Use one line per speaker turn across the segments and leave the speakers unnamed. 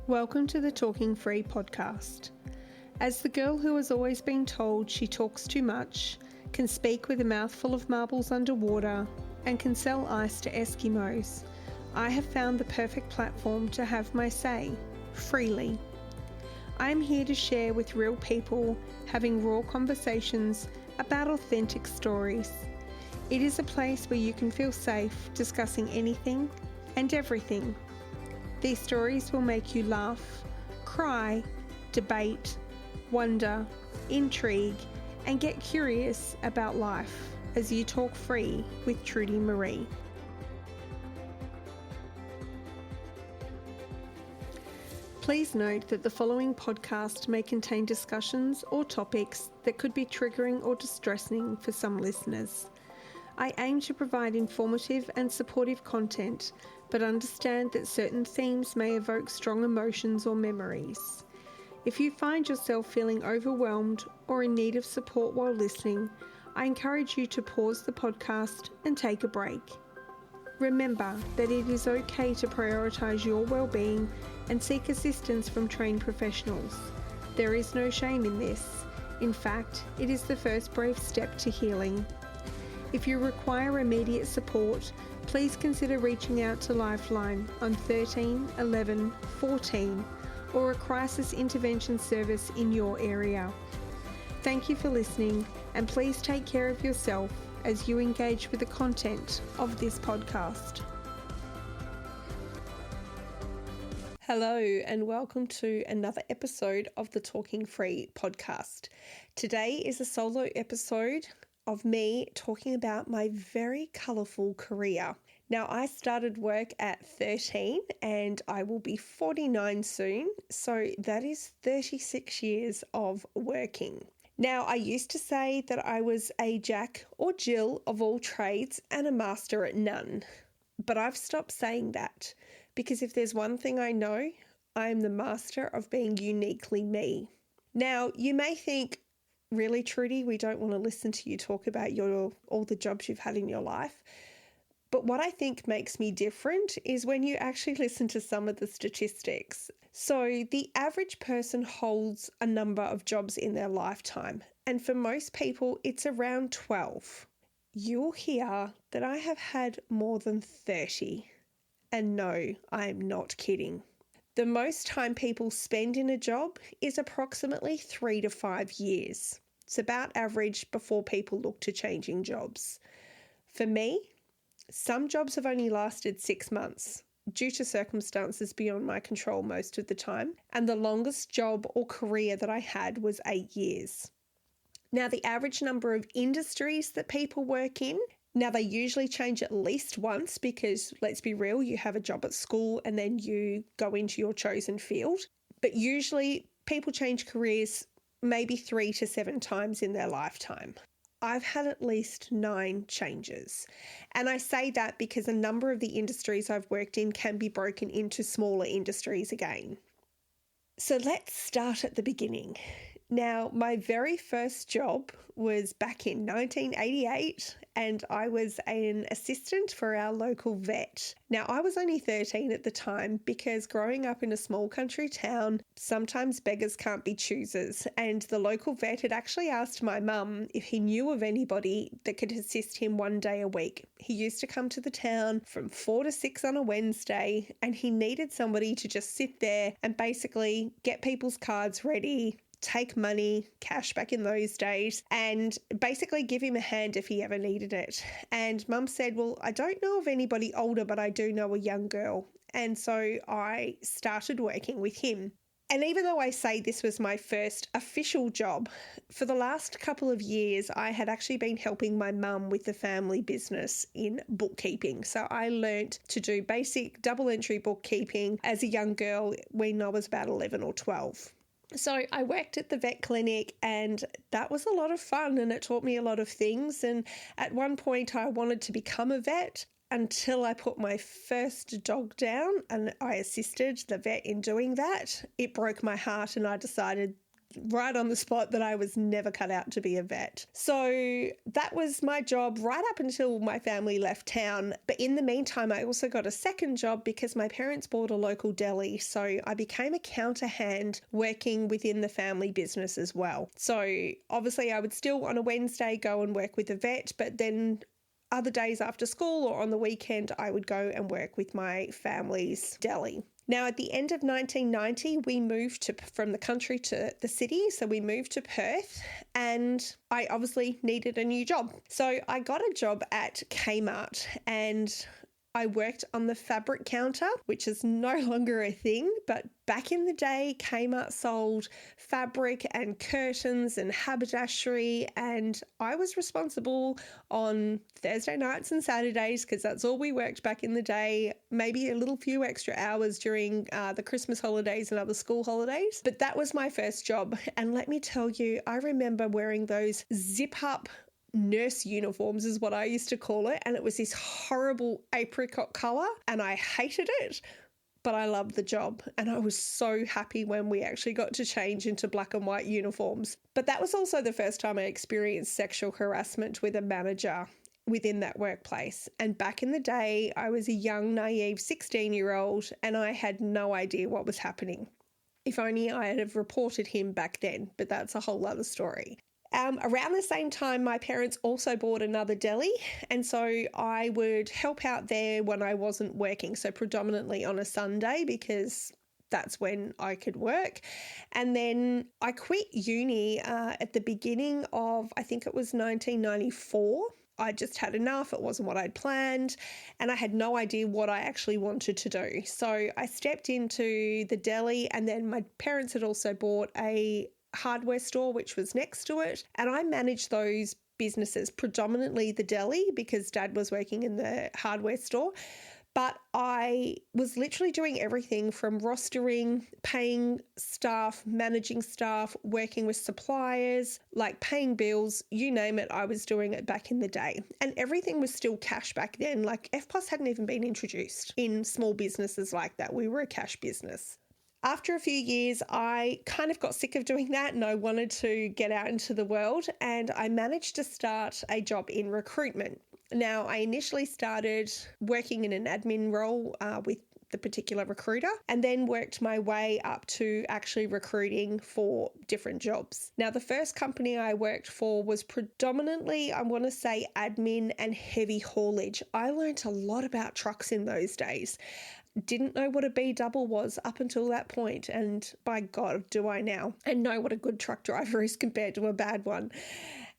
Welcome to the Talking Free podcast. As the girl who has always been told she talks too much, can speak with a mouthful of marbles underwater, and can sell ice to Eskimos, I have found the perfect platform to have my say, freely. I am here to share with real people, having raw conversations about authentic stories. It is a place where you can feel safe discussing anything and everything. These stories will make you laugh, cry, debate, wonder, intrigue, and get curious about life as you talk free with Trudy Marie. Please note that the following podcast may contain discussions or topics that could be triggering or distressing for some listeners. I aim to provide informative and supportive content, but understand that certain themes may evoke strong emotions or memories. If you find yourself feeling overwhelmed or in need of support while listening, I encourage you to pause the podcast and take a break. Remember that it is okay to prioritise your well-being and seek assistance from trained professionals. There is no shame in this. In fact, it is the first brave step to healing. If you require immediate support, please consider reaching out to Lifeline on 13 11 14 or a crisis intervention service in your area. Thank you for listening, and please take care of yourself as you engage with the content of this podcast. Hello, and welcome to another episode of the Talking Free podcast. Today is a solo episode of me talking about my very colourful career. Now, I started work at 13 and I will be 49 soon, so that is 36 years of working. Now, I used to say that I was a Jack or Jill of all trades and a master at none, but I've stopped saying that because if there's one thing I know, I am the master of being uniquely me. Now, you may think, really, Trudy, we don't want to listen to you talk about all the jobs you've had in your life. But what I think makes me different is when you actually listen to some of the statistics. So the average person holds a number of jobs in their lifetime, and for most people, it's around 12. You'll hear that I have had more than 30. And no, I am not kidding. The most time people spend in a job is approximately 3 to 5 years. It's about average before people look to changing jobs. For me, some jobs have only lasted 6 months due to circumstances beyond my control most of the time, and the longest job or career that I had was 8 years. Now, the average number of industries that people work in, now they usually change at least once because, let's be real, you have a job at school and then you go into your chosen field. But usually people change careers maybe 3 to 7 times in their lifetime. I've had at least 9 changes. And I say that because a number of the industries I've worked in can be broken into smaller industries again. So let's start at the beginning. Now, my very first job was back in 1988, and I was an assistant for our local vet. Now, I was only 13 at the time because growing up in a small country town, sometimes beggars can't be choosers, and the local vet had actually asked my mum if he knew of anybody that could assist him one day a week. He used to come to the town from 4 to 6 on a Wednesday, and he needed somebody to just sit there and basically get people's cards ready, take money, cash back in those days, and basically give him a hand if he ever needed it. And Mum said, well, I don't know of anybody older, but I do know a young girl. And so I started working with him. And even though I say this was my first official job, for the last couple of years, I had actually been helping my mum with the family business in bookkeeping. So I learnt to do basic double entry bookkeeping as a young girl when I was about 11 or 12. So I worked at the vet clinic, and that was a lot of fun, and it taught me a lot of things. And at one point I wanted to become a vet until I put my first dog down and I assisted the vet in doing that. It broke my heart, and I decided right on the spot that I was never cut out to be a vet. So that was my job right up until my family left town. But in the meantime, I also got a second job because my parents bought a local deli. So I became a counter hand working within the family business as well. So obviously I would still on a Wednesday go and work with a vet, but then other days after school or on the weekend, I would go and work with my family's deli. Now, at the end of 1990, we moved from the country to the city. So we moved to Perth and I obviously needed a new job. So I got a job at Kmart and I worked on the fabric counter, which is no longer a thing, but back in the day, Kmart sold fabric and curtains and haberdashery, and I was responsible on Thursday nights and Saturdays because that's all we worked back in the day, maybe a little few extra hours during the Christmas holidays and other school holidays. But that was my first job, and let me tell you, I remember wearing those zip-up nurse uniforms is what I used to call it, and it was this horrible apricot colour and I hated it, but I loved the job and I was so happy when we actually got to change into black and white uniforms. But that was also the first time I experienced sexual harassment with a manager within that workplace. And back in the day, I was a young, naive 16-year-old and I had no idea what was happening. If only I had have reported him back then, but that's a whole other story. Around the same time, my parents also bought another deli, and so I would help out there when I wasn't working, so predominantly on a Sunday because that's when I could work. And then I quit uni at the beginning of, I think it was 1994. I just had enough. It wasn't what I'd planned and I had no idea what I actually wanted to do. So I stepped into the deli, and then my parents had also bought a hardware store which was next to it, and I managed those businesses, predominantly the deli because Dad was working in the hardware store. But I was literally doing everything from rostering, paying staff, managing staff, working with suppliers, like paying bills, you name it, I was doing it back in the day. And everything was still cash back then. Like FPOS hadn't even been introduced in small businesses like that. We were a cash business. After a few years, I kind of got sick of doing that and I wanted to get out into the world, and I managed to start a job in recruitment. Now, I initially started working in an admin role with the particular recruiter and then worked my way up to actually recruiting for different jobs. Now, the first company I worked for was predominantly, I want to say, admin and heavy haulage. I learned a lot about trucks in those days. Didn't know what a B double was up until that point, and by God, do I now, and know what a good truck driver is compared to a bad one.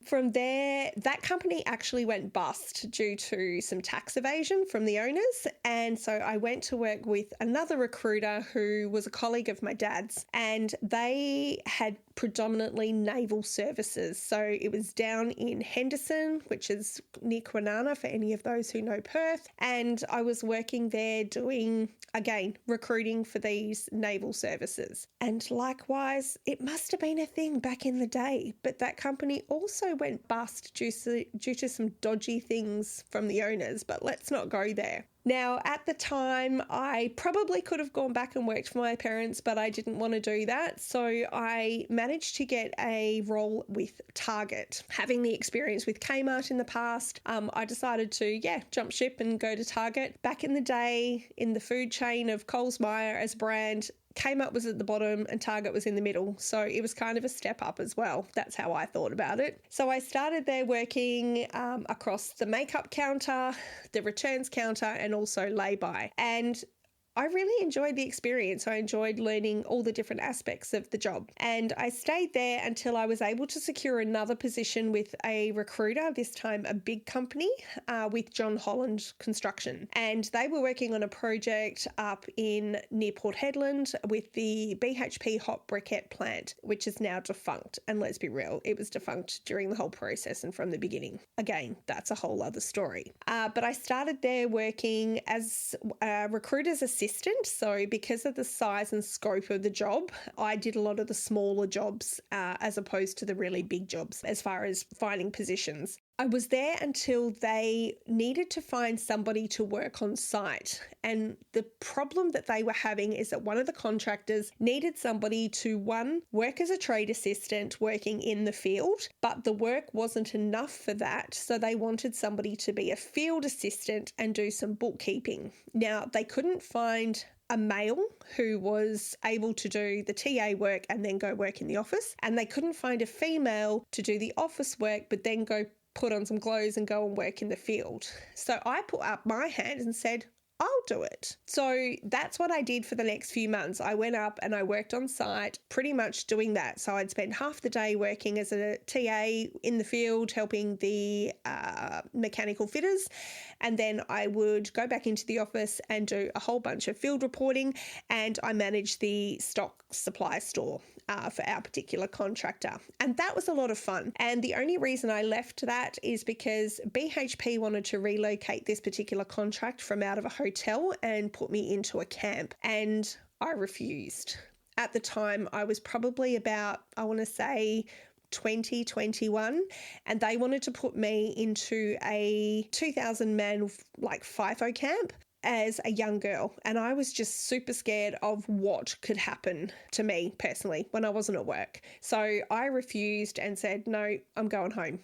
From there, that company actually went bust due to some tax evasion from the owners. And so I went to work with another recruiter who was a colleague of my dad's, and they had predominantly naval services. So it was down in Henderson, which is near Kwinana for any of those who know Perth. And I was working there doing, again, recruiting for these naval services. And likewise, it must have been a thing back in the day, but that company also went bust due to some dodgy things from the owners, but let's not go there. Now, at the time, I probably could have gone back and worked for my parents, but I didn't want to do that. So I managed to get a role with Target. Having the experience with Kmart in the past, I decided to, jump ship and go to Target. Back in the day, in the food chain of Coles Myer as a brand, Kmart was at the bottom and Target was in the middle. So it was kind of a step up as well. That's how I thought about it. So I started there working across the makeup counter, the returns counter, and also lay-by. And I really enjoyed the experience. I enjoyed learning all the different aspects of the job. And I stayed there until I was able to secure another position with a recruiter, this time a big company, with John Holland Construction. And they were working on a project up in near Port Hedland with the BHP hot briquette plant, which is now defunct. And let's be real, it was defunct during the whole process and from the beginning. Again, that's a whole other story. But I started there working as a recruiter's assistant. So because of the size and scope of the job, I did a lot of the smaller jobs as opposed to the really big jobs as far as finding positions. I was there until they needed to find somebody to work on site. And the problem that they were having is that one of the contractors needed somebody to, one, work as a trade assistant working in the field, but the work wasn't enough for that. So they wanted somebody to be a field assistant and do some bookkeeping. Now, they couldn't find a male who was able to do the TA work and then go work in the office. And they couldn't find a female to do the office work, but then go put on some clothes and go and work in the field. So I put up my hand and said, I'll do it. So that's what I did for the next few months. I went up and I worked on site, pretty much doing that. So I'd spend half the day working as a TA in the field, helping the mechanical fitters. And then I would go back into the office and do a whole bunch of field reporting. And I managed the stock supply store for our particular contractor. And that was a lot of fun. And the only reason I left that is because BHP wanted to relocate this particular contract from out of a hotel and put me into a camp. And I refused. At the time, I was probably about, I want to say, 2021, and they wanted to put me into a 2,000-man FIFO camp as a young girl. And I was just super scared of what could happen to me personally when I wasn't at work. So I refused and said, no, I'm going home.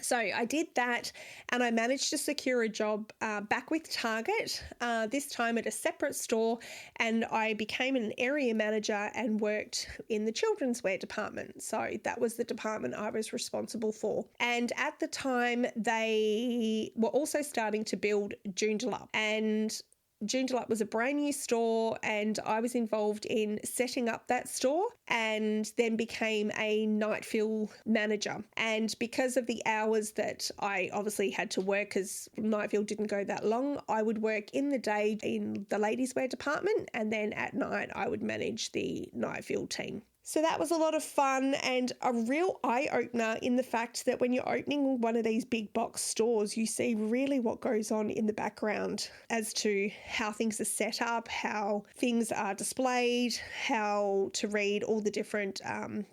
So I did that, and I managed to secure a job back with Target, this time at a separate store, and I became an area manager and worked in the children's wear department. So that was the department I was responsible for. And at the time, they were also starting to build Joondalup, and Joondalup was a brand new store, and I was involved in setting up that store and then became a night fill manager. And because of the hours that I obviously had to work, because night fill didn't go that long, I would work in the day in the ladies' wear department, and then at night I would manage the night fill team. So that was a lot of fun and a real eye-opener in the fact that when you're opening one of these big box stores, you see really what goes on in the background as to how things are set up, how things are displayed, how to read all the different,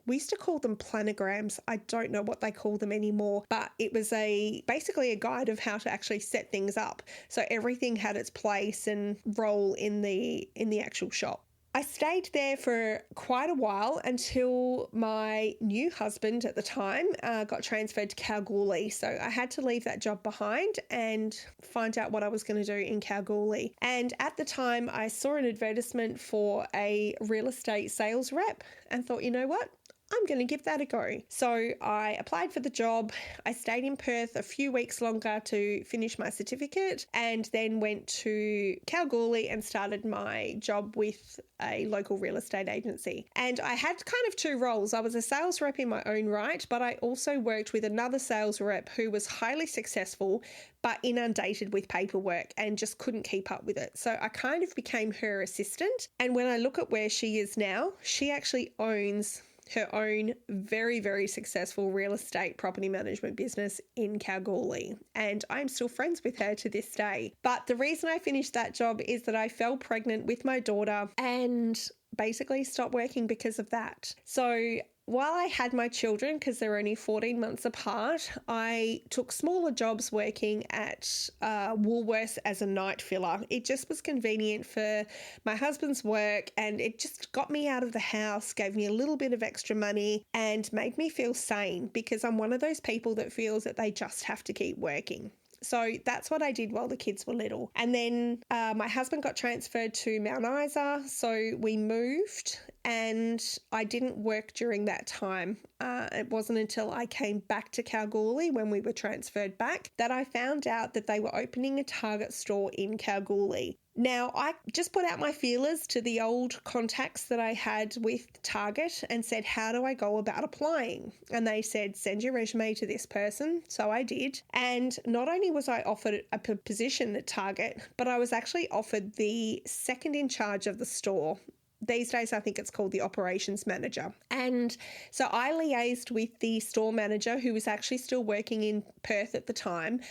we used to call them planograms. I don't know what they call them anymore, but it was basically a guide of how to actually set things up. So everything had its place and role in the actual shop. I stayed there for quite a while until my new husband at the time got transferred to Kalgoorlie. So I had to leave that job behind and find out what I was going to do in Kalgoorlie. And at the time, I saw an advertisement for a real estate sales rep and thought, you know what? I'm going to give that a go. So I applied for the job. I stayed in Perth a few weeks longer to finish my certificate, and then went to Kalgoorlie and started my job with a local real estate agency. And I had kind of two roles. I was a sales rep in my own right, but I also worked with another sales rep who was highly successful but inundated with paperwork and just couldn't keep up with it. So I kind of became her assistant. And when I look at where she is now, she actually owns her own very, very successful real estate property management business in Kalgoorlie. And I'm still friends with her to this day. But the reason I finished that job is that I fell pregnant with my daughter and basically stopped working because of that. So while I had my children, because they're only 14 months apart, I took smaller jobs working at Woolworths as a night filler. It just was convenient for my husband's work, and it just got me out of the house, gave me a little bit of extra money, and made me feel sane, because I'm one of those people that feels that they just have to keep working. So that's what I did while the kids were little. And then my husband got transferred to Mount Isa, so we moved, and I didn't work during that time. It wasn't until I came back to Kalgoorlie when we were transferred back that I found out that they were opening a Target store in Kalgoorlie. Now, I just put out my feelers to the old contacts that I had with Target and said, how do I go about applying? And they said, send your resume to this person. So I did. And not only was I offered a position at Target, but I was actually offered the second in charge of the store. These days, I think it's called the operations manager. And so I liaised with the store manager, who was actually still working in Perth at the time.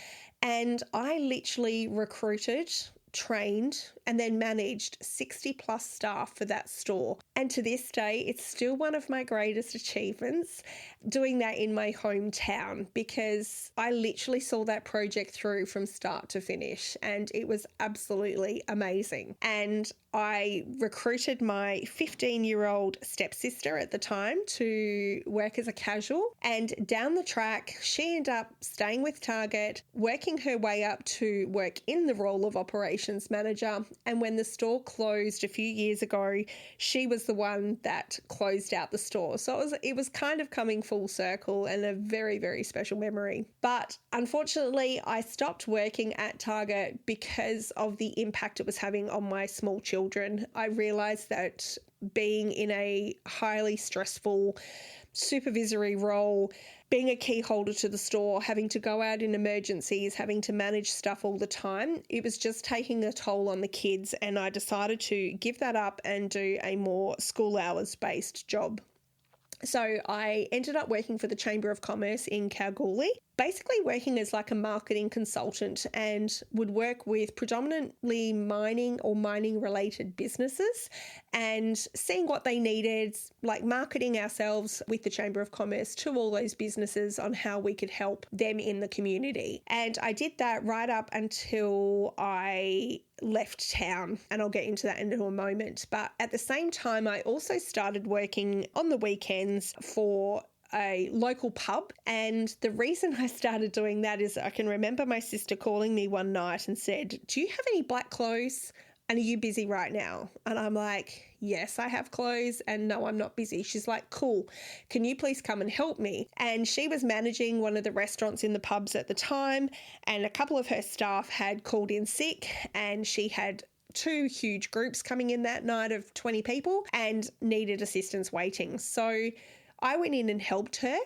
And I literally recruited, trained and then managed 60 plus staff for that store. And to this day, it's still one of my greatest achievements doing that in my hometown, because I literally saw that project through from start to finish, and it was absolutely amazing. And I recruited my 15-year-old stepsister at the time to work as a casual, and down the track, she ended up staying with Target, working her way up to work in the role of operations manager. And when the store closed a few years ago, she was the one that closed out the store. So it was kind of coming full circle, and a very, very special memory. But unfortunately, I stopped working at Target because of the impact it was having on my small children. I realized that being in a highly stressful supervisory role, being a key holder to the store, having to go out in emergencies, having to manage stuff all the time, it was just taking a toll on the kids, and I decided to give that up and do a more school hours based job. So I ended up working for the Chamber of Commerce in Kalgoorlie, basically working as like a marketing consultant, and would work with predominantly mining or mining related businesses and seeing what they needed, like marketing ourselves with the Chamber of Commerce to all those businesses on how we could help them in the community. And I did that right up until I left town, and I'll get into that in a moment. But at the same time, I also started working on the weekends for a local pub. And the reason I started doing that is I can remember my sister calling me one night and said, "Do you have any black clothes? And are you busy right now?" And I'm like, "Yes, I have clothes, and no, I'm not busy." She's like, "Cool, can you please come and help me?" And she was managing one of the restaurants in the pubs at the time, and a couple of her staff had called in sick, and she had 2 huge groups coming in that night of 20 people and needed assistance waiting. So I went in and helped her,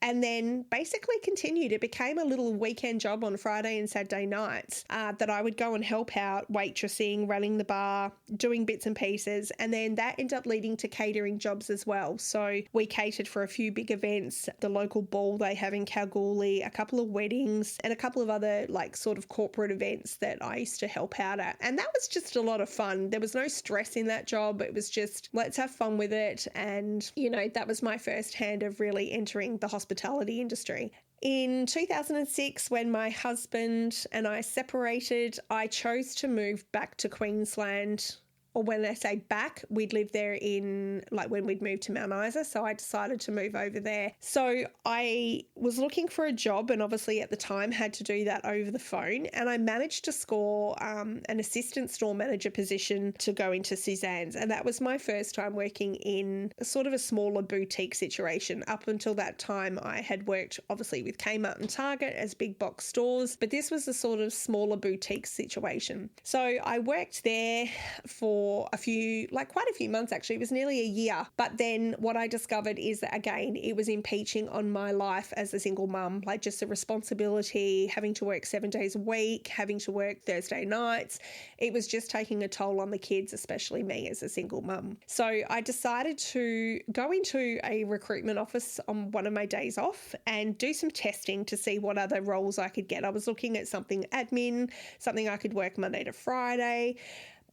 and then basically continued. It became a little weekend job on Friday and Saturday nights that I would go and help out waitressing, running the bar, doing bits and pieces. And then that ended up leading to catering jobs as well. So we catered for a few big events, the local ball they have in Kalgoorlie, a couple of weddings, and a couple of other like sort of corporate events that I used to help out at. And that was just a lot of fun. There was no stress in that job. It was just, let's have fun with it. And, you know, that was my first hand of really entering the hospitality industry. In 2006, when my husband and I separated, I chose to move back to Queensland. Or when I say back, we'd lived there in like when we'd moved to Mount Isa. So I decided to move over there. So I was looking for a job, and obviously at the time had to do that over the phone. And I managed to score an assistant store manager position to go into Suzanne's. And that was my first time working in a sort of a smaller boutique situation. Up until that time, I had worked obviously with Kmart and Target as big box stores, but this was a sort of smaller boutique situation. So I worked there for quite a few months actually. It was nearly a year. But then what I discovered is that, again, it was impinging on my life as a single mum, like just the responsibility, having to work 7 days a week, having to work Thursday nights. It was just taking a toll on the kids, especially me as a single mum. So I decided to go into a recruitment office on one of my days off and do some testing to see what other roles I could get. I was looking at something admin, something I could work Monday to Friday,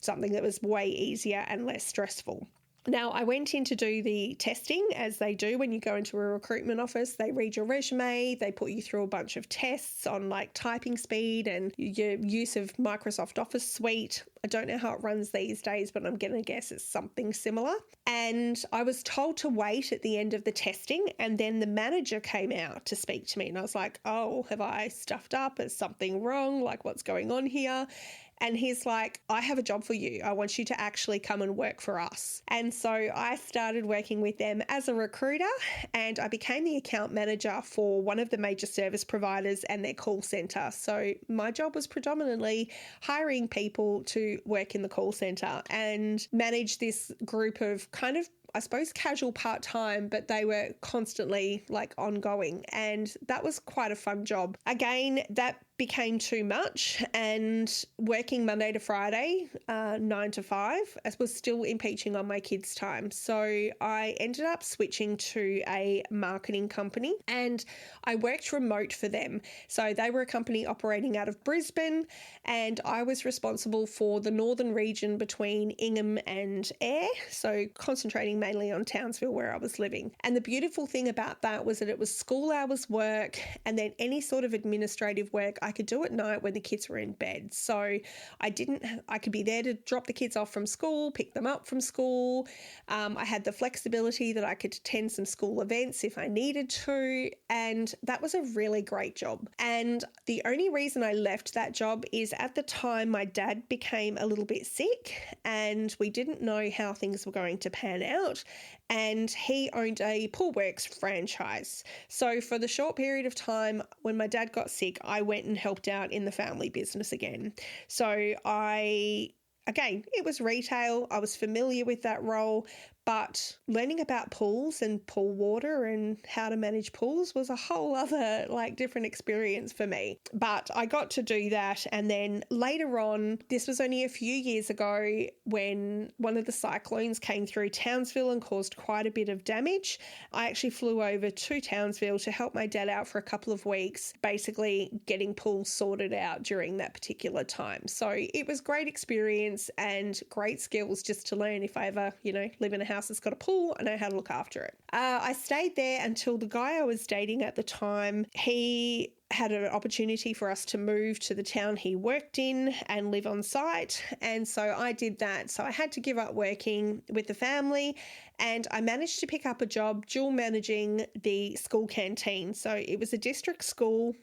something that was way easier and less stressful. Now, I went in to do the testing, as they do when you go into a recruitment office. They read your resume, they put you through a bunch of tests on like typing speed and your use of Microsoft Office suite. I don't know how it runs these days, but I'm going to guess it's something similar. And I was told to wait at the end of the testing, and then the manager came out to speak to me. And I was like, "Oh, have I stuffed up? Is something wrong? Like, what's going on here?" And he's like, "I have a job for you. I want you to actually come and work for us." And so I started working with them as a recruiter, and I became the account manager for one of the major service providers and their call centre. So my job was predominantly hiring people to work in the call centre and manage this group of kind of, I suppose, casual part-time, but they were constantly like ongoing. And that was quite a fun job. Again, that became too much, and working Monday to Friday, 9 to 5, I was still impinging on my kids' time. So I ended up switching to a marketing company, and I worked remote for them. So they were a company operating out of Brisbane, and I was responsible for the northern region between Ingham and Ayr, so concentrating mainly on Townsville where I was living. And the beautiful thing about that was that it was school hours work, and then any sort of administrative work I could do at night when the kids were in bed. So I could be there to drop the kids off from school, pick them up from school. I had the flexibility that I could attend some school events if I needed to, and that was a really great job. And the only reason I left that job is at the time my dad became a little bit sick, and we didn't know how things were going to pan out. And he owned a Pool Works franchise. So for the short period of time when my dad got sick, I went and helped out in the family business again. So again, it was retail. I was familiar with that role, but learning about pools and pool water and how to manage pools was a whole other different experience for me. But I got to do that. And then later on, this was only a few years ago, when one of the cyclones came through Townsville and caused quite a bit of damage. I actually flew over to Townsville to help my dad out for a couple of weeks, basically getting pools sorted out during that particular time. So it was great experience and great skills just to learn if I ever, live in a house that's got a pool, I know how to look after it. I stayed there until the guy I was dating at the time, he had an opportunity for us to move to the town he worked in and live on site. And so I did that. So I had to give up working with the family, and I managed to pick up a job dual managing the school canteen. So it was a district school,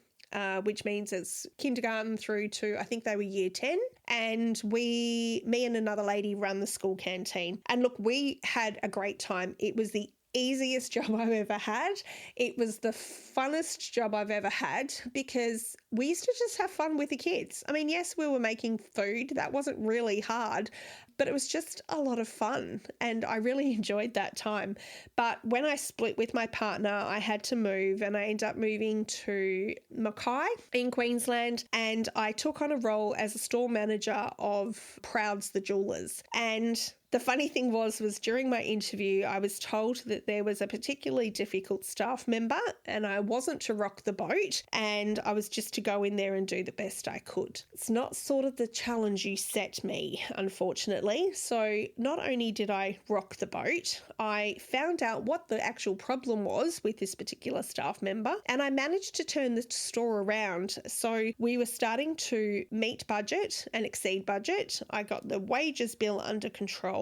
which means it's kindergarten through to, I think they were year 10. And me and another lady run the school canteen. And look, we had a great time. It was the easiest job I've ever had. It was the funnest job I've ever had, because we used to just have fun with the kids. I mean, yes, we were making food. That wasn't really hard, but it was just a lot of fun, and I really enjoyed that time. But when I split with my partner, I had to move, and I ended up moving to Mackay in Queensland, and I took on a role as a store manager of Prouds the Jewellers. And the funny thing was during my interview, I was told that there was a particularly difficult staff member, and I wasn't to rock the boat, and I was just to go in there and do the best I could. It's not sort of the challenge you set me, unfortunately. So not only did I rock the boat, I found out what the actual problem was with this particular staff member, and I managed to turn the store around. So we were starting to meet budget and exceed budget. I got the wages bill under control.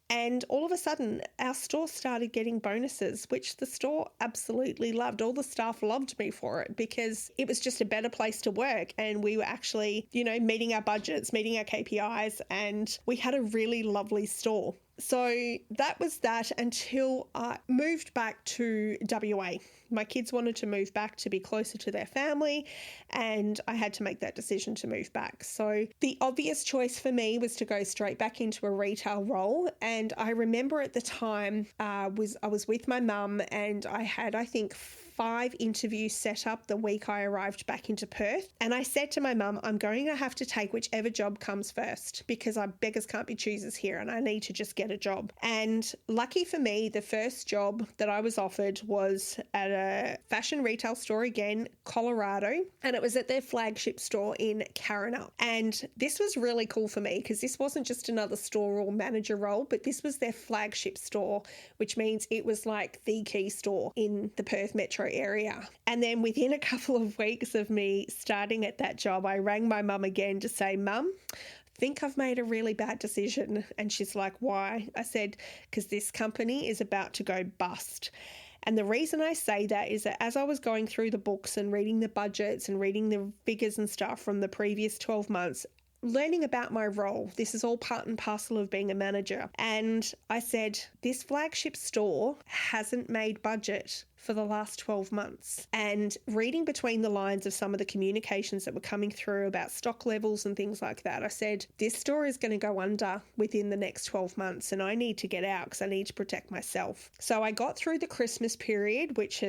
And all of a sudden, our store started getting bonuses, which the store absolutely loved. All the staff loved me for it, because it was just a better place to work. And we were actually, meeting our budgets, meeting our KPIs, and we had a really lovely store. So that was that until I moved back to WA. My kids wanted to move back to be closer to their family, and I had to make that decision to move back. So the obvious choice for me was to go straight back into a retail role. And I remember at the time I was with my mum, and I had, I think, 5 interviews set up the week I arrived back into Perth. And I said to my mum, I'm going to have to take whichever job comes first, because I beggars can't be choosers here, and I need to just get a job. And lucky for me, the first job that I was offered was at a fashion retail store again, Colorado, and it was at their flagship store in Karrinyup. And this was really cool for me, because this wasn't just another store or manager role, but this was their flagship store, which means it was like the key store in the Perth metro area. And then within a couple of weeks of me starting at that job, I rang my mum again to say, Mum, think I've made a really bad decision. And she's like, why? I said, because this company is about to go bust. And the reason I say that is that as I was going through the books and reading the budgets and reading the figures and stuff from the previous 12 months, learning about my role, this is all part and parcel of being a manager. And I said, this flagship store hasn't made budget for the last 12 months. And reading between the lines of some of the communications that were coming through about stock levels and things like that, I said, this store is going to go under within the next 12 months, and I need to get out because I need to protect myself. So I got through the Christmas period, which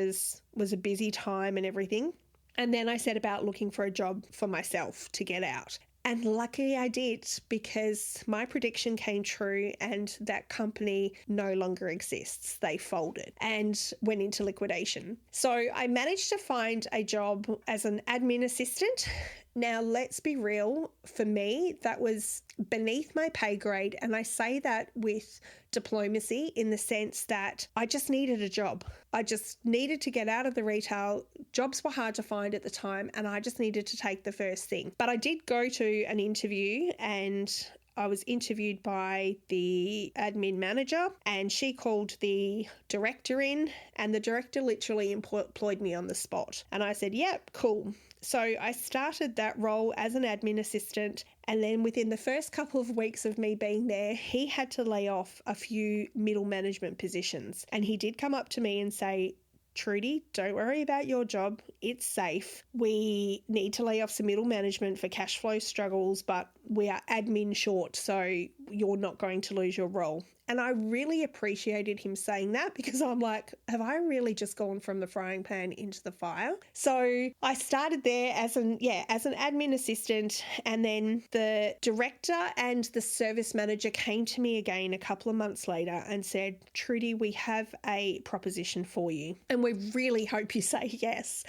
was a busy time and everything. And then I set about looking for a job for myself to get out. And luckily I did, because my prediction came true and that company no longer exists. They folded and went into liquidation. So I managed to find a job as an admin assistant. Now, let's be real, for me, that was beneath my pay grade. And I say that with diplomacy in the sense that I just needed a job. I just needed to get out of the retail. Jobs were hard to find at the time, and I just needed to take the first thing. But I did go to an interview, and I was interviewed by the admin manager, and she called the director in, and the director literally employed me on the spot. And I said, yep, cool. So I started that role as an admin assistant, and then within the first couple of weeks of me being there, he had to lay off a few middle management positions. And he did come up to me and say, Trudy, don't worry about your job. It's safe. We need to lay off some middle management for cash flow struggles, but we are admin short, so you're not going to lose your role. And I really appreciated him saying that, because I'm like, have I really just gone from the frying pan into the fire? So I started there as an admin assistant, and then the director and the service manager came to me again a couple of months later and said, Trudy, we have a proposition for you, and we really hope you say yes.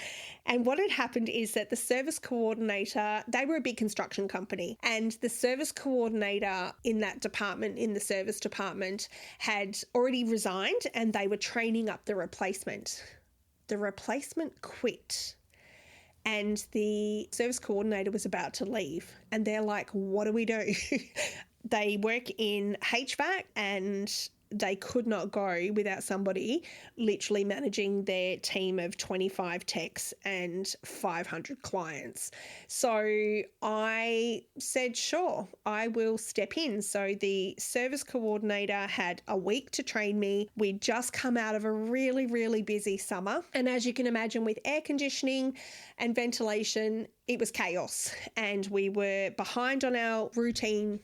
And what had happened is that the service coordinator, they were a big construction company, and the service coordinator in that department, in the service department, had already resigned, and they were training up the replacement. The replacement quit, and the service coordinator was about to leave, and they're like, what do we do? They work in HVAC, and they could not go without somebody literally managing their team of 25 techs and 500 clients. So I said, sure, I will step in. So the service coordinator had a week to train me. We'd just come out of a really, really busy summer. And as you can imagine, with air conditioning and ventilation, it was chaos. And we were behind on our routine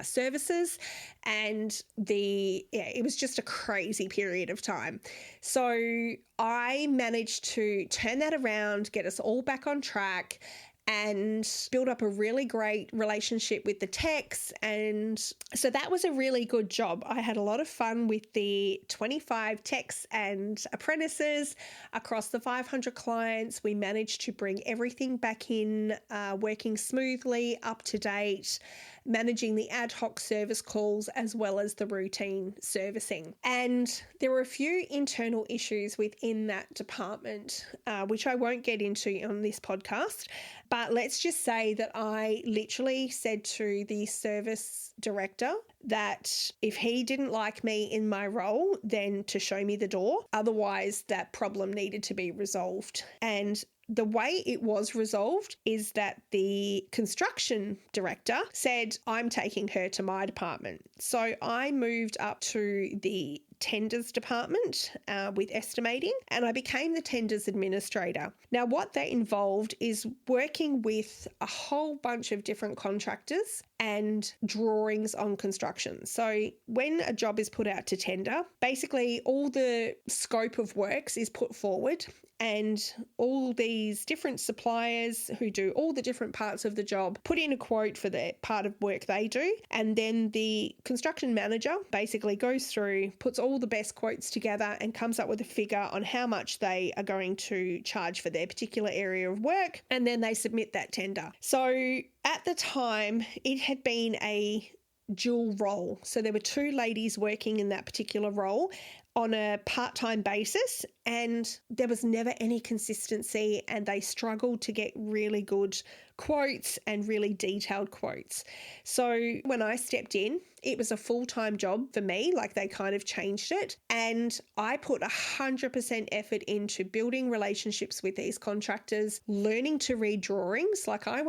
services, and it was just a crazy period of time. So I managed to turn that around, get us all back on track, and build up a really great relationship with the techs. And so that was a really good job. I had a lot of fun with the 25 techs and apprentices across the 500 clients. We managed to bring everything back in, working smoothly, up to date, managing the ad hoc service calls as well as the routine servicing. And there were a few internal issues within that department, which I won't get into on this podcast. But let's just say that I literally said to the service director that if he didn't like me in my role, then to show me the door. Otherwise, that problem needed to be resolved. And the way it was resolved is that the construction director said, I'm taking her to my department. So I moved up to the tenders department with estimating, and I became the tenders administrator. Now, what that involved is working with a whole bunch of different contractors and drawings on construction. So when a job is put out to tender, basically all the scope of works is put forward, and all these different suppliers who do all the different parts of the job put in a quote for the part of work they do. And then the construction manager basically goes through, puts all the best quotes together and comes up with a figure on how much they are going to charge for their particular area of work. And then they submit that tender. So at the time, it had been a dual role. So there were two ladies working in that particular role on a part-time basis, and there was never any consistency, and they struggled to get really good quotes and really detailed quotes. So when I stepped in, it was a full-time job for me, like they kind of changed it, and I put 100% effort into building relationships with these contractors, learning to read drawings. Like I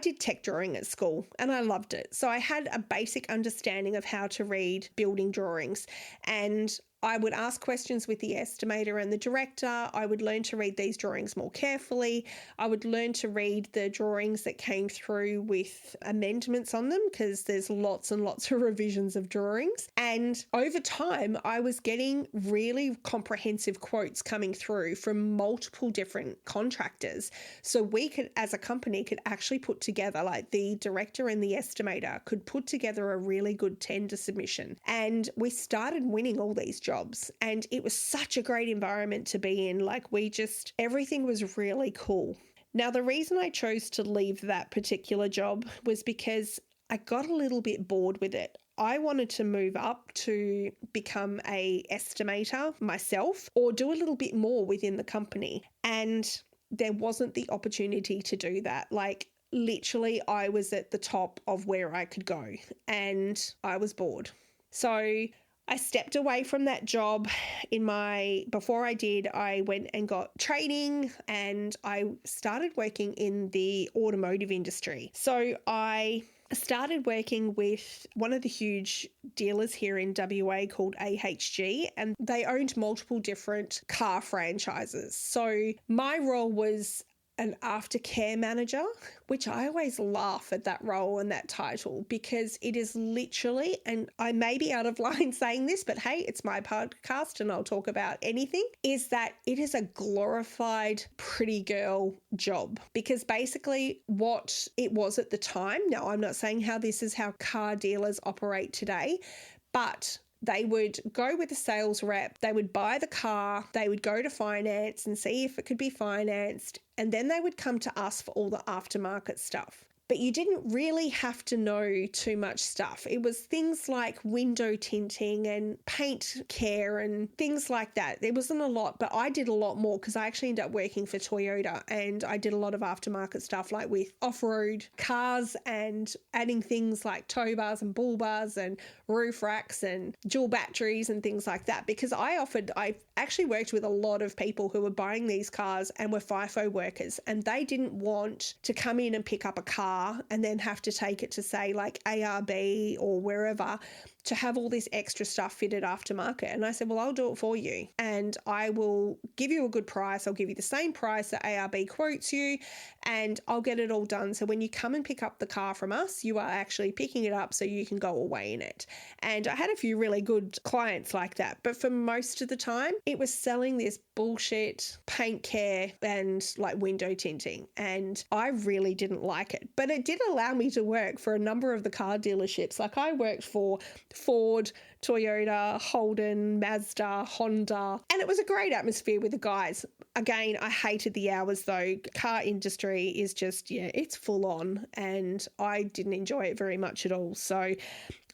did tech drawing at school and I loved it. So I had a basic understanding of how to read building drawings, and I would ask questions with the estimator and the director. I would learn to read these drawings more carefully. I would learn to read the drawings that came through with amendments on them, because there's lots and lots of revisions of drawings. And over time, I was getting really comprehensive quotes coming through from multiple different contractors. So we could, as a company, could actually put together, like the director and the estimator could put together a really good tender submission. And we started winning all these jobs, and it was such a great environment to be in. Like, everything was really cool. Now, the reason I chose to leave that particular job was because I got a little bit bored with it. I wanted to move up to become a estimator myself, or do a little bit more within the company. And there wasn't the opportunity to do that. Like, literally, I was at the top of where I could go, and I was bored. So I stepped away from that job. Before I did, I went and got training, and I started working in the automotive industry. So I started working with one of the huge dealers here in WA called AHG, and they owned multiple different car franchises. So my role was an aftercare manager, which I always laugh at that role and that title, because it is literally, and I may be out of line saying this, but hey, it's my podcast and I'll talk about anything, is that it is a glorified pretty girl job. Because basically what it was at the time, now I'm not saying how this is how car dealers operate today, but they would go with a sales rep, they would buy the car, they would go to finance and see if it could be financed, and then they would come to us for all the aftermarket stuff. But you didn't really have to know too much stuff. It was things like window tinting and paint care and things like that. There wasn't a lot, but I did a lot more because I actually ended up working for Toyota, and I did a lot of aftermarket stuff, like with off-road cars and adding things like tow bars and bull bars and roof racks and dual batteries and things like that, because I actually worked with a lot of people who were buying these cars and were FIFO workers, and they didn't want to come in and pick up a car and then have to take it to, say, like ARB or wherever, to have all this extra stuff fitted aftermarket. And I said, well, I'll do it for you, and I will give you a good price. I'll give you the same price that ARB quotes you, and I'll get it all done. So when you come and pick up the car from us, you are actually picking it up so you can go away in it. And I had a few really good clients like that. But for most of the time, it was selling this bullshit paint care and like window tinting. And I really didn't like it. But it did allow me to work for a number of the car dealerships. Like, I worked for Ford, Toyota, Holden, Mazda, Honda, and it was a great atmosphere with the guys. Again, I hated the hours though. Car industry is just, it's full on, and I didn't enjoy it very much at all. So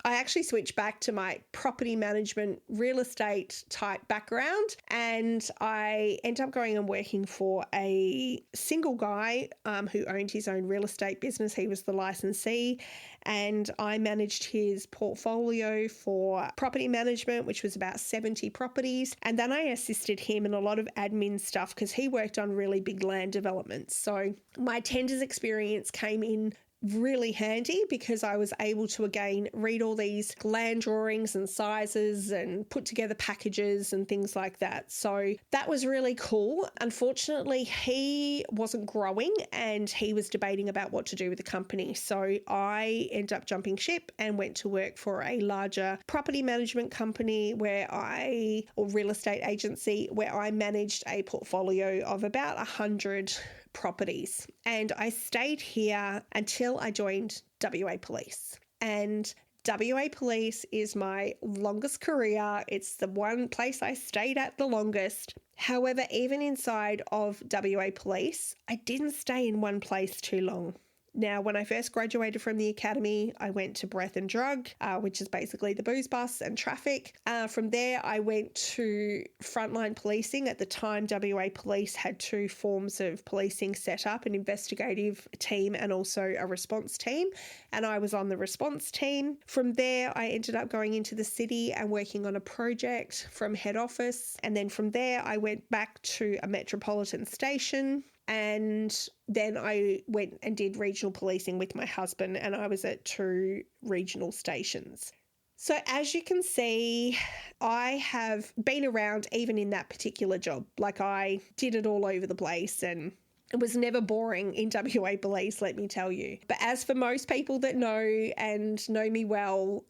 I actually switched back to my property management, real estate type background, and I ended up going and working for a single guy who owned his own real estate business. He was the licensee, and I managed his portfolio for property management, which was about 70 properties. And then I assisted him in a lot of admin stuff because he worked on really big land developments. So my tenders experience came in really handy because I was able to, again, read all these land drawings and sizes and put together packages and things like that. So that was really cool. Unfortunately, he wasn't growing and he was debating about what to do with the company. So I ended up jumping ship and went to work for a larger property management company or real estate agency where I managed a portfolio of about 100 properties. And I stayed here until I joined WA Police. And WA Police is my longest career. It's the one place I stayed at the longest. However, even inside of WA Police, I didn't stay in one place too long. Now, when I first graduated from the academy, I went to Breath and Drug, which is basically the booze bus and traffic. From there, I went to frontline policing. At the time, WA Police had two forms of policing set up, an investigative team and also a response team. And I was on the response team. From there, I ended up going into the city and working on a project from head office. And then from there, I went back to a metropolitan station. And then I went and did regional policing with my husband, and I was at 2 regional stations. So as you can see, I have been around even in that particular job. Like, I did it all over the place, and it was never boring in WA Police, let me tell you. But as for most people that know and know me well,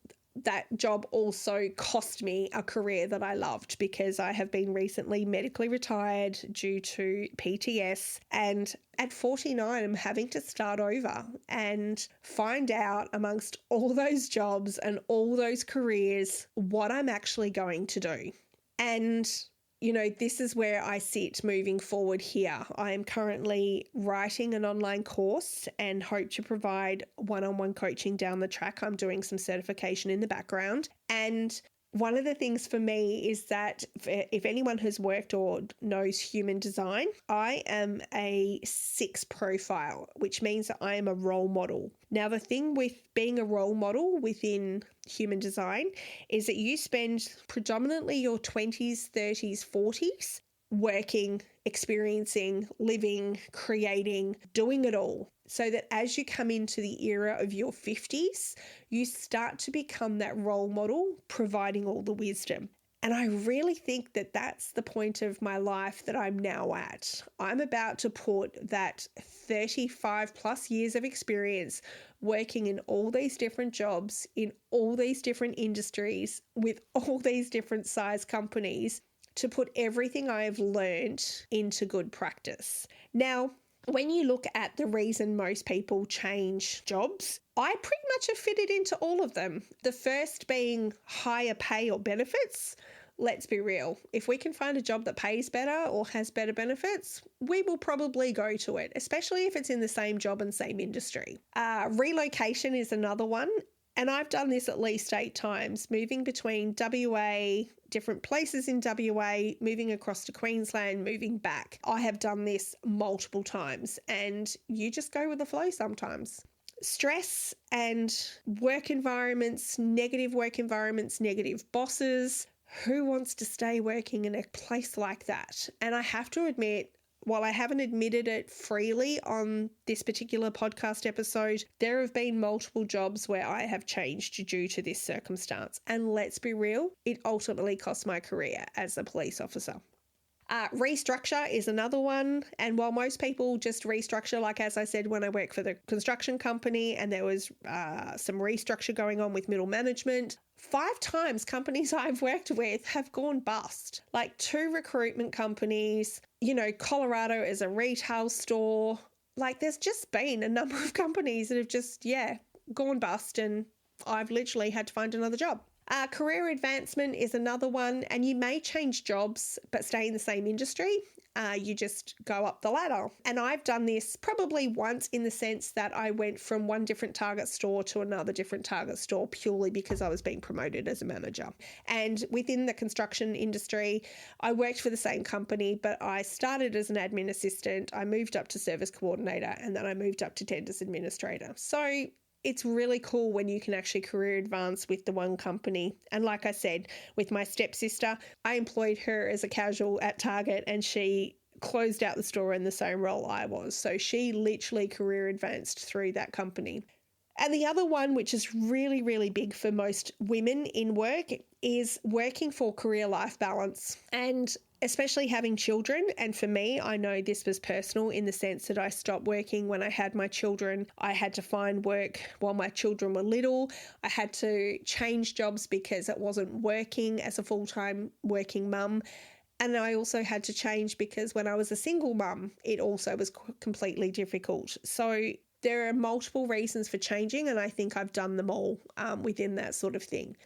that job also cost me a career that I loved, because I have been recently medically retired due to PTS, and at 49 I'm having to start over and find out, amongst all those jobs and all those careers, what I'm actually going to do. And this is where I sit moving forward here. I am currently writing an online course and hope to provide one-on-one coaching down the track. I'm doing some certification in the background. And one of the things for me is that if anyone has worked or knows human design, I am a 6 profile, which means that I am a role model. Now, the thing with being a role model within human design is that you spend predominantly your 20s, 30s, 40s working, experiencing, living, creating, doing it all. So that as you come into the era of your 50s, you start to become that role model, providing all the wisdom. And I really think that that's the point of my life that I'm now at. I'm about to put that 35 plus years of experience working in all these different jobs, in all these different industries, with all these different size companies, to put everything I have learned into good practice. Now, when you look at the reason most people change jobs, I pretty much have fitted into all of them. The first being higher pay or benefits. Let's be real. If we can find a job that pays better or has better benefits, we will probably go to it, especially if it's in the same job and same industry. Relocation is another one. And I've done this at least 8 times, moving between WA, different places in WA, moving across to Queensland, moving back. I have done this multiple times, and you just go with the flow sometimes. Stress and work environments, negative bosses. Who wants to stay working in a place like that? And I have to admit, while I haven't admitted it freely on this particular podcast episode, there have been multiple jobs where I have changed due to this circumstance. And let's be real, it ultimately cost my career as a police officer. Restructure is another one. And while most people just restructure, like as I said, when I worked for the construction company and there was some restructure going on with middle management, 5 times companies I've worked with have gone bust. Like 2 recruitment companies, Colorado is a retail store. Like, there's just been a number of companies that have just, gone bust, and I've literally had to find another job. Career advancement is another one, and you may change jobs but stay in the same industry. You just go up the ladder. And I've done this probably once, in the sense that I went from one different Target store to another different Target store purely because I was being promoted as a manager. And within the construction industry, I worked for the same company, but I started as an admin assistant. I moved up to service coordinator, and then I moved up to tenders administrator. So it's really cool when you can actually career advance with the one company. And like I said, with my stepsister, I employed her as a casual at Target, and she closed out the store in the same role I was. So she literally career advanced through that company. And the other one, which is really, really big for most women in work, is working for career-life balance. And especially having children. And for me, I know this was personal in the sense that I stopped working when I had my children. I had to find work while my children were little. I had to change jobs because it wasn't working as a full-time working mum. And I also had to change because when I was a single mum, it also was completely difficult. So there are multiple reasons for changing, and I think I've done them all within that sort of thing.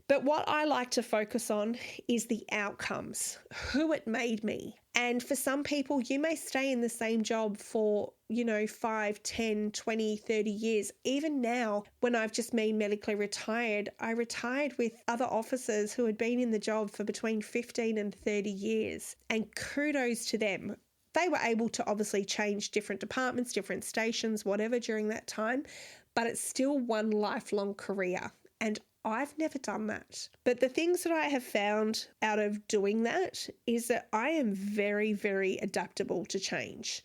But what I like to focus on is the outcomes, who it made me. And for some people, you may stay in the same job for, 5, 10, 20, 30 years. Even now, when I've just been medically retired, I retired with other officers who had been in the job for between 15 and 30 years. And kudos to them. They were able to obviously change different departments, different stations, whatever during that time, but it's still one lifelong career. And I've never done that. But the things that I have found out of doing that is that I am very, very adaptable to change.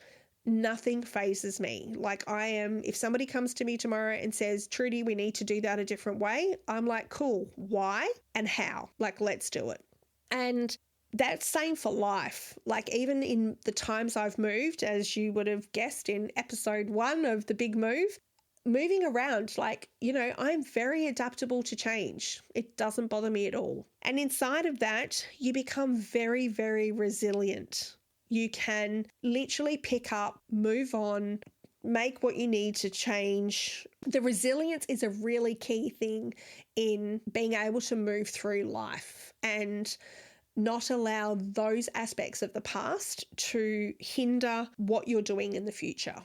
nothing phases me. Like if somebody comes to me tomorrow and says, Trudy, we need to do that a different way, I'm like, cool, why and how? Like, let's do it. And that's same for life. Like even in the times I've moved, as you would have guessed in episode 1 of The Big Move, moving around, like, I'm very adaptable to change. It doesn't bother me at all. And inside of that, you become very, very resilient. You can literally pick up, move on, make what you need to change. The resilience is a really key thing in being able to move through life and not allow those aspects of the past to hinder what you're doing in the future.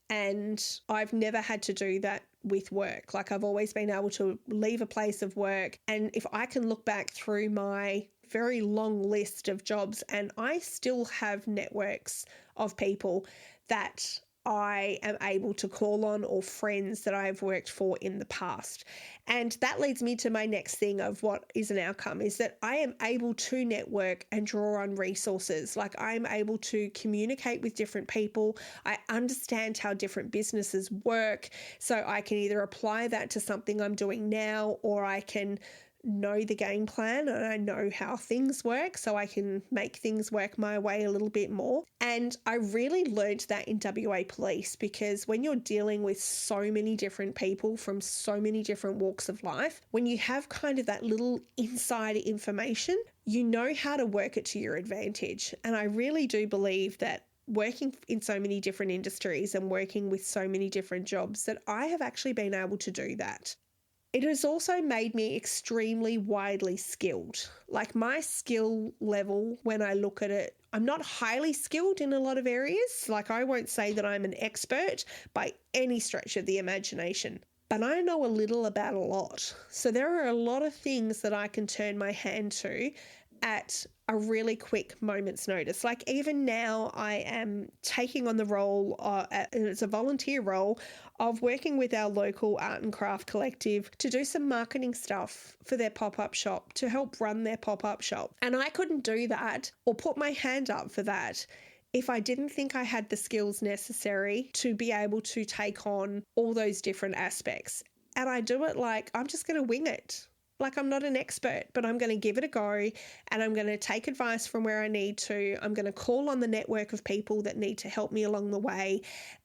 And I've never had to do that with work. Like I've always been able to leave a place of work. And if I can look back through my very long list of jobs, and I still have networks of people that I am able to call on, or friends that I've worked for in the past. And that leads me to my next thing of what is an outcome, is that I am able to network and draw on resources. Like I'm able to communicate with different people. I understand how different businesses work. So I can either apply that to something I'm doing now, or I can know the game plan and I know how things work, so I can make things work my way a little bit more. And I really learned that in WA Police, because when you're dealing with so many different people from so many different walks of life, when you have kind of that little insider information, you know how to work it to your advantage. And I really do believe that working in so many different industries and working with so many different jobs, that I have actually been able to do that. It has also made me extremely widely skilled. Like my skill level, when I look at it, I'm not highly skilled in a lot of areas. Like I won't say that I'm an expert by any stretch of the imagination, but I know a little about a lot. So there are a lot of things that I can turn my hand to at a really quick moment's notice. Like even now I am taking on the role, and it's a volunteer role, of working with our local art and craft collective to do some marketing stuff for their pop-up shop, to help run their pop-up shop. And I couldn't do that or put my hand up for that if I didn't think I had the skills necessary to be able to take on all those different aspects. And I do it like I'm just going to wing it. Like I'm not an expert, but I'm going to give it a go, and I'm going to take advice from where I need to. I'm going to call on the network of people that need to help me along the way,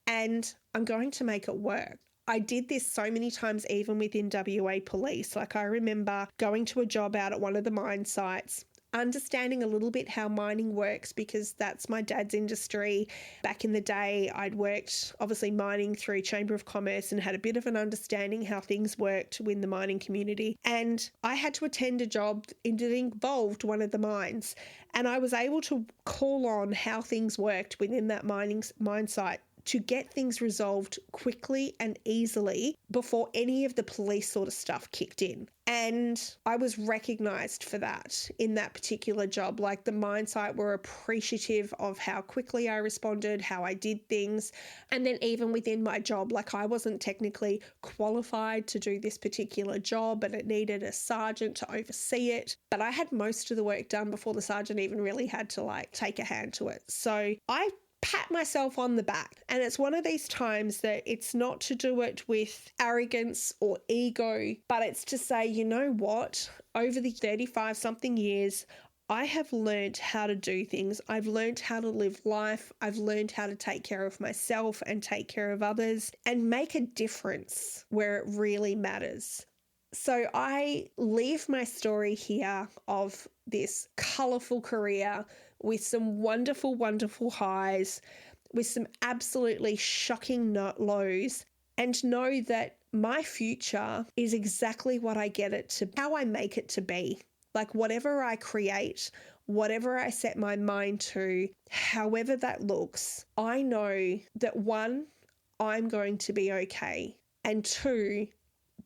and I'm going to make it work. I did this so many times, even within WA Police. Like I remember going to a job out at one of the mine sites, understanding a little bit how mining works, because that's my dad's industry. Back in the day, I'd worked obviously mining through Chamber of Commerce and had a bit of an understanding how things worked within the mining community. And I had to attend a job that involved one of the mines, and I was able to call on how things worked within that mine site to get things resolved quickly and easily before any of the police sort of stuff kicked in. And I was recognised for that in that particular job. Like the mine site were appreciative of how quickly I responded, how I did things. And then even within my job, like I wasn't technically qualified to do this particular job, and it needed a sergeant to oversee it. But I had most of the work done before the sergeant even really had to like take a hand to it. So I pat myself on the back. And it's one of these times that it's not to do it with arrogance or ego, but it's to say, you know what, over the 35 something years, I have learned how to do things. I've learned how to live life. I've learned how to take care of myself and take care of others and make a difference where it really matters. So I leave my story here of this colourful career with some wonderful, wonderful highs, with some absolutely shocking lows, and know that my future is exactly what I get it to, how I make it to be. Like whatever I create, whatever I set my mind to, however that looks, I know that 1, I'm going to be okay, and 2,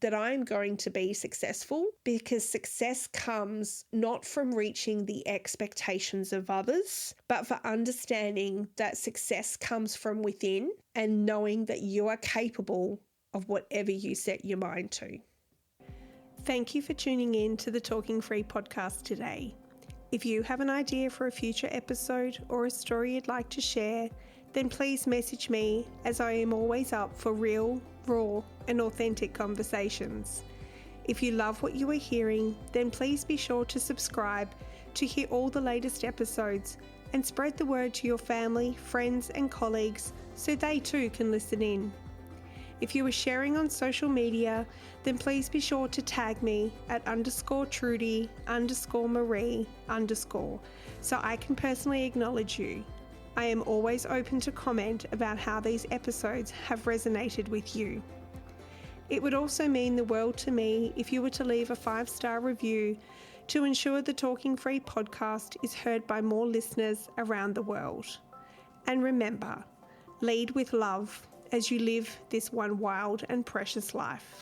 that I'm going to be successful, because success comes not from reaching the expectations of others, but for understanding that success comes from within and knowing that you are capable of whatever you set your mind to. Thank you for tuning in to the Talking Free podcast today. If you have an idea for a future episode or a story you'd like to share, then please message me, as I am always up for real, raw and authentic conversations. If you love what you are hearing, then please be sure to subscribe to hear all the latest episodes and spread the word to your family, friends and colleagues so they too can listen in. If you are sharing on social media, then please be sure to tag me at _Trudy_Marie_ so I can personally acknowledge you. I am always open to comment about how these episodes have resonated with you. It would also mean the world to me if you were to leave a 5-star review to ensure the Talking Free podcast is heard by more listeners around the world. And remember, lead with love as you live this one wild and precious life.